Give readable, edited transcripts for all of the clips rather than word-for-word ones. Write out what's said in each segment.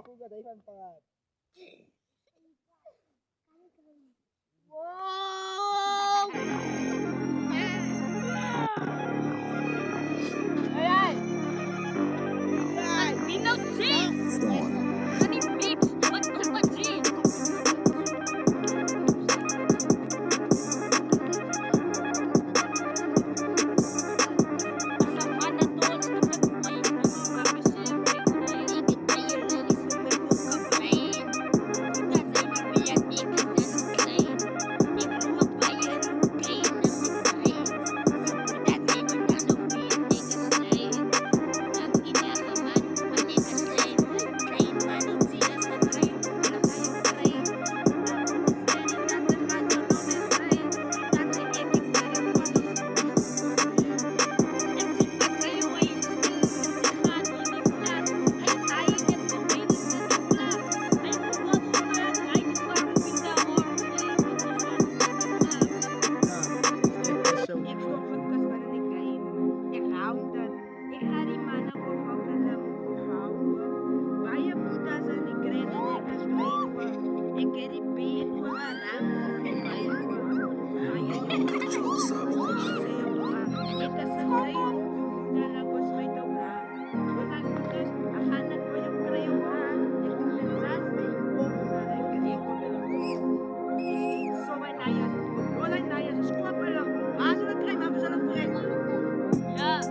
Kuga dai van paat. Wow! Ayan! Dinog G! Ani Bix! Ba't ka G? Asama na to. Nagpapay na mga mabisip. Ikit tayo na rin sa may bukabain. Buta sa mabiyak ikas na nagkain. Ikaluwag bayan kain na magkain. Buta sa magkano ikas lain. Ang inakaman manikas lain. Kain manig sila sa train. Wala kayong train. Sana natatado ng train. Tatay epic na rin mo Nagsipag kayo ay nagsikado ni Flat. Ay tayo niyan kumain sa Flat. Ay buwag mo yan. Ay parang pindahor. Ay pindahor. Show. Ik zo podcast para ni Kaim. Ik hou dat. Ik ga die mannen voor houden dat ik houden. Baie Buddha zijn die grenen en ik als klein was. Ik ken die been voor haar raam als ik klein was. Baie ik als een klein. Dala ko sa may dobra. Wala ko dus. Ahanap ko yung crayon ka. Ik doe het zas. Ook naar een kreeg ko na. So my nayas. Wala nayas. Squat pa lang. Aso na try. Mama sa lang friend. Yeah.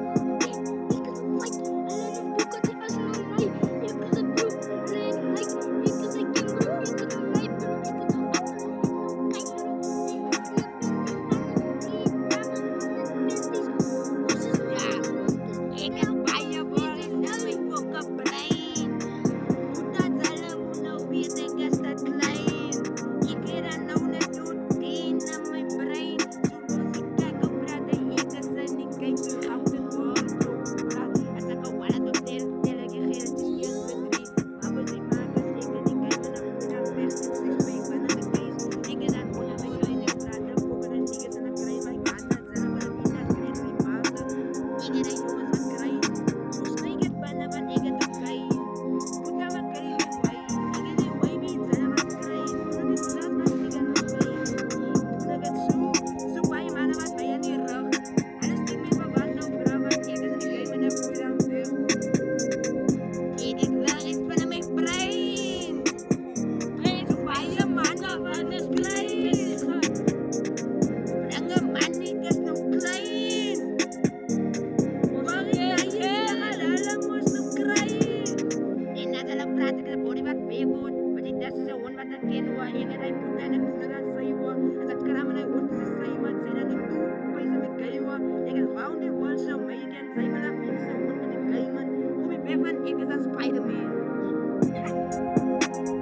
Spider-Man.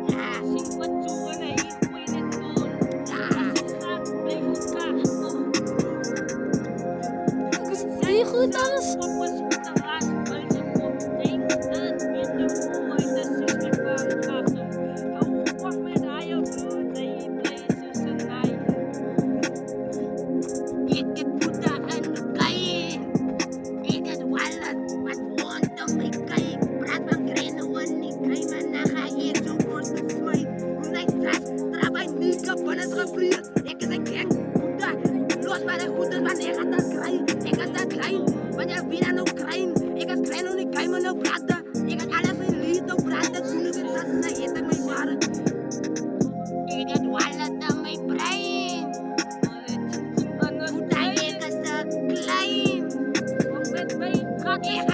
Ja, sing wat zoeken hè, ik weet het doen. Ja, blijf gaan. Die goed alles. Cut